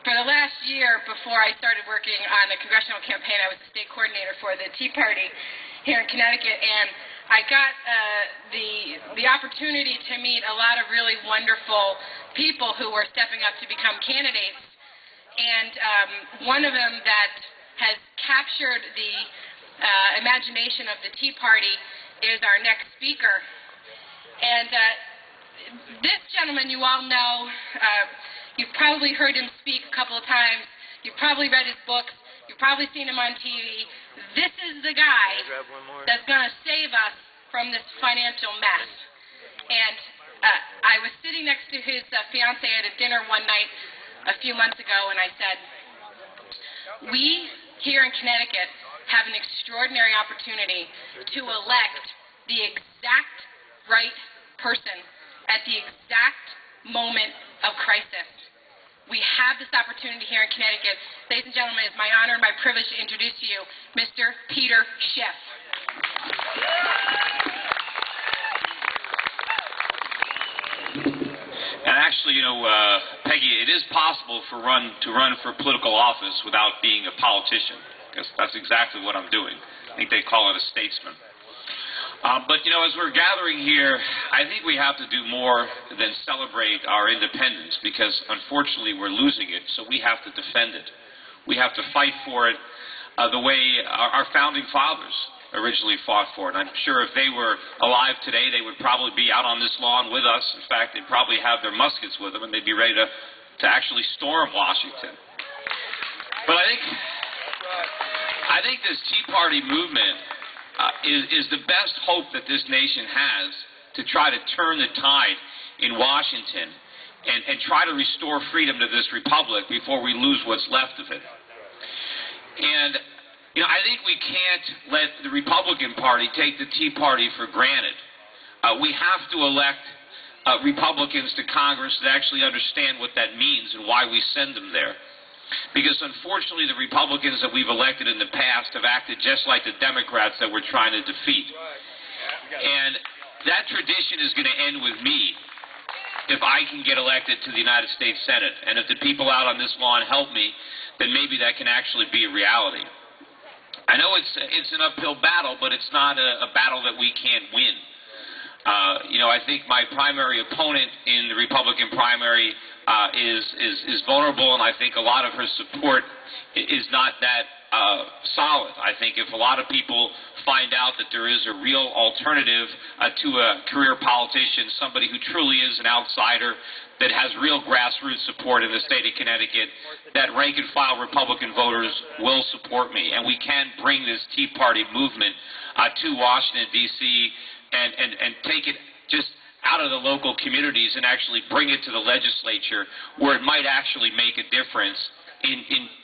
For the last year before I started working on the congressional campaign, I was the state coordinator for the Tea Party here in Connecticut, and I got the opportunity to meet a lot of really wonderful people who were stepping up to become candidates. And one of them that has captured the imagination of the Tea Party is our next speaker. And this gentleman you all know. You've probably heard him speak a couple of times. You've probably read his books. You've probably seen him on TV. This is the guy that's going to save us from this financial mess. And I was sitting next to his fiance at a dinner one night a few months ago, and I said, we here in Connecticut have an extraordinary opportunity to elect the exact right person at the exact moment of crisis. We have this opportunity here in Connecticut. Ladies and gentlemen, it's my honor and my privilege to introduce to you Mr. Peter Schiff. And actually, you know, Peggy, it is possible to run for political office without being a politician, because that's exactly what I'm doing. I think they call it a statesman. But, you know, as we're gathering here, I think we have to do more than celebrate our independence, because, unfortunately, we're losing it, so we have to defend it. We have to fight for it the way our founding fathers originally fought for it. I'm sure if they were alive today, they would probably be out on this lawn with us. In fact, they'd probably have their muskets with them, and they'd be ready to actually storm Washington. But I think this Tea Party movement is the best hope that this nation has to try to turn the tide in Washington and try to restore freedom to this republic before we lose what's left of it. And, you know, I think we can't let the Republican Party take the Tea Party for granted. We have to elect Republicans to Congress that actually understand what that means and why we send them there. Because, unfortunately, the Republicans that we've elected in the past have acted just like the Democrats that we're trying to defeat. And that tradition is going to end with me if I can get elected to the United States Senate. And if the people out on this lawn help me, then maybe that can actually be a reality. I know it's an uphill battle, but it's not a battle that we can't win. You know, I think my primary opponent in the Republican primary is vulnerable, and I think a lot of her support is not that solid. I think if a lot of people find out that there is a real alternative to a career politician, somebody who truly is an outsider that has real grassroots support in the state of Connecticut, that rank-and-file Republican voters will support me, and we can bring this Tea Party movement to Washington, D.C., and take it just out of the local communities and actually bring it to the legislature, where it might actually make a difference in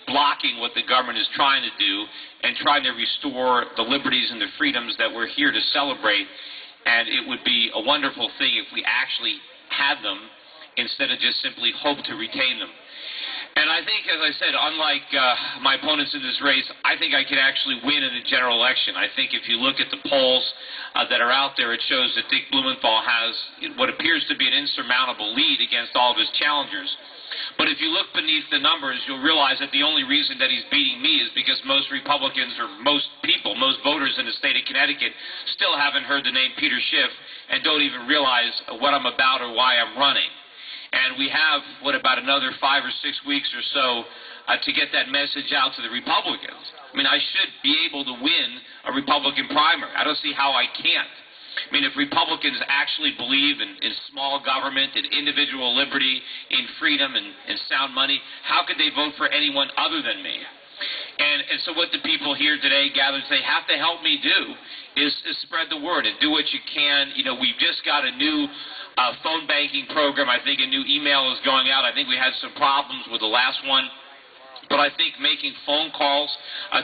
blocking what the government is trying to do and trying to restore the liberties and the freedoms that we're here to celebrate. And it would be a wonderful thing if we actually had them instead of just simply hope to retain them. And I think, as I said, unlike my opponents in this race, I think I can actually win in the general election. I think if you look at the polls that are out there, it shows that Dick Blumenthal has what appears to be an insurmountable lead against all of his challengers. But if you look beneath the numbers, you'll realize that the only reason that he's beating me is because most Republicans, or most people, most voters in the state of Connecticut still haven't heard the name Peter Schiff and don't even realize what I'm about or why I'm running. And we have, about another 5 or 6 weeks or so to get that message out to the Republicans. I mean, I should be able to win a Republican primary. I don't see how I can't. I mean, if Republicans actually believe in small government, in individual liberty, in freedom and sound money, how could they vote for anyone other than me? And so what the people here today gathered say have to help me do is spread the word and do what you can. You know, we've just got a new phone banking program. I think a new email is going out. I think we had some problems with the last one. But I think making phone calls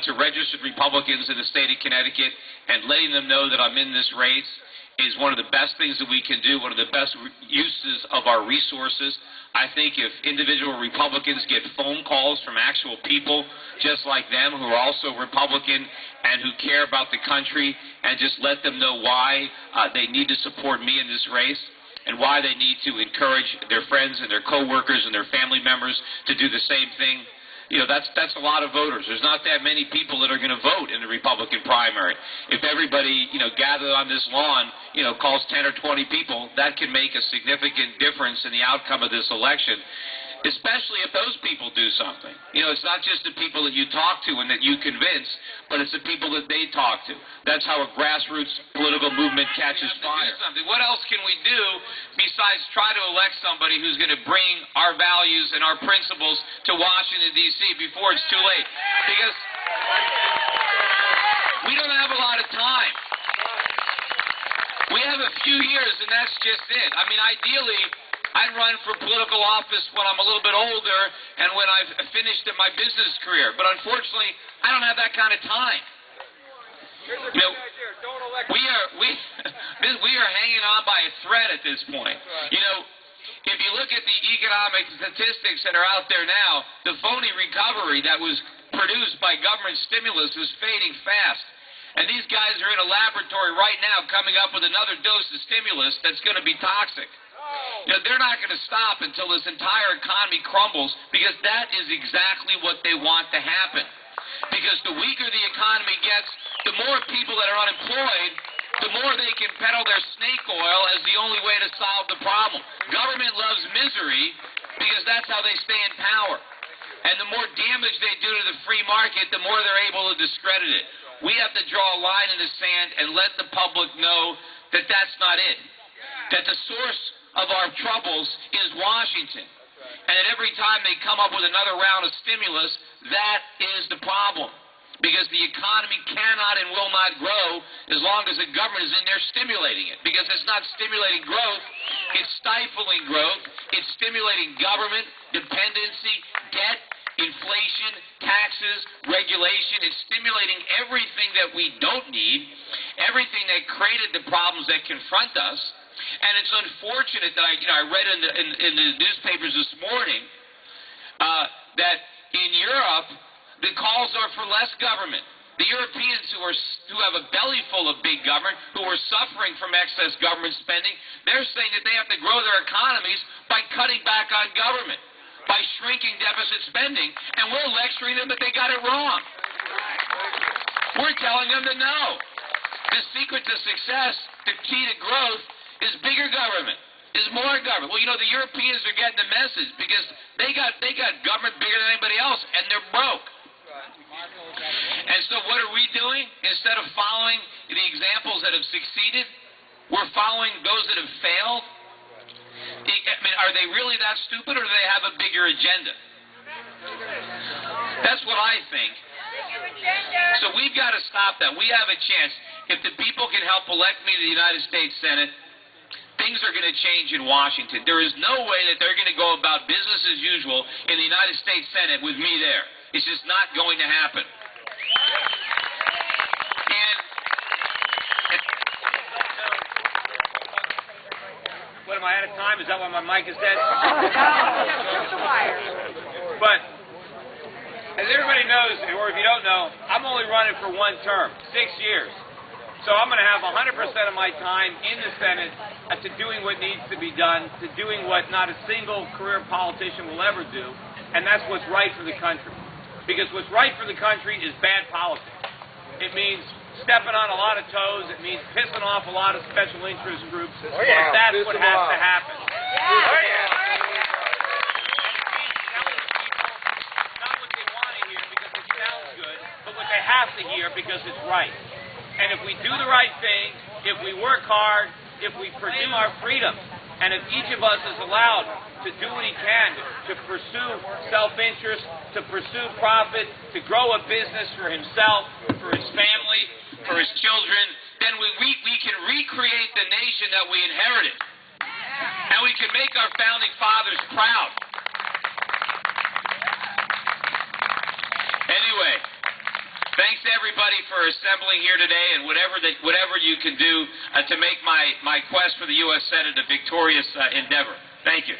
to registered Republicans in the state of Connecticut and letting them know that I'm in this race is one of the best things that we can do, one of the best uses of our resources. I think if individual Republicans get phone calls from actual people just like them who are also Republican and who care about the country, and just let them know why they need to support me in this race, and why they need to encourage their friends and their coworkers and their family members to do the same thing. You know, that's a lot of voters. There's not that many people that are going to vote in the Republican primary. If everybody, you know, gathered on this lawn, you know, calls 10 or 20 people, that can make a significant difference in the outcome of this election, especially if those people do something. You know, it's not just the people that you talk to and that you convince, but it's the people that they talk to. That's how a grassroots political movement catches fire. What else can we do besides try to elect somebody who's going to bring our values and our principles to Washington, D.C. before it's too late? Because we don't have a lot of time. We have a few years, and that's just it. I mean, ideally, I'd run for political office when I'm a little bit older and when I've finished in my business career. But unfortunately, I don't have that kind of time. You know, we are hanging on by a thread at this point. You know, if you look at the economic statistics that are out there now, the phony recovery that was produced by government stimulus is fading fast. And these guys are in a laboratory right now coming up with another dose of stimulus that's going to be toxic. You know, they're not going to stop until this entire economy crumbles, because that is exactly what they want to happen. Because the weaker the economy gets, the more people that are unemployed, the more they can peddle their snake oil as the only way to solve the problem. Government loves misery because that's how they stay in power. And the more damage they do to the free market, the more they're able to discredit it. We have to draw a line in the sand and let the public know that that's not it. That the source of our troubles is Washington. And that every time they come up with another round of stimulus, that is the problem. Because the economy cannot and will not grow as long as the government is in there stimulating it. Because it's not stimulating growth, it's stifling growth, it's stimulating government, dependency, debt, inflation, taxes, regulation. It's stimulating everything that we don't need, everything that created the problems that confront us. And it's unfortunate that I read in the newspapers this morning that in Europe the calls are for less government. The Europeans who have a belly full of big government, who are suffering from excess government spending, they're saying that they have to grow their economies by cutting back on government, by shrinking deficit spending, and we're lecturing them that they got it wrong. We're telling them that no. The secret to success, the key to growth, is bigger government, is more government. Well, you know, the Europeans are getting the message because they got government bigger than anybody else, and they're broke. And so what are we doing? Instead of following the examples that have succeeded, we're following those that have failed. I mean, are they really that stupid, or do they have a bigger agenda? That's what I think. So we've got to stop that. We have a chance. If the people can help elect me to the United States Senate, things are going to change in Washington. There is no way that they're going to go about business as usual in the United States Senate with me there. It's just not going to happen. What, am I out of time? Is that why my mic is dead? But as everybody knows, or if you don't know, I'm only running for one term, 6 years. So I'm going to have 100% of my time in the Senate to doing what needs to be done, to doing what not a single career politician will ever do, and that's what's right for the country. Because what's right for the country is bad politics. It means stepping on a lot of toes. It means pissing off a lot of special interest groups. That's what has to happen. Not what they want to hear because it sounds good, but what they have to hear because it's right. And if we do the right thing, if we work hard, if we pursue our freedom, and if each of us is allowed to do what he can to pursue self-interest, to pursue profit, to grow a business for himself, for his family, for his children, then we can recreate the nation that we inherited. And we can make our founding fathers proud. Anyway, thanks to everybody for assembling here today, and whatever you can do to make my quest for the U.S. Senate a victorious endeavor. Thank you.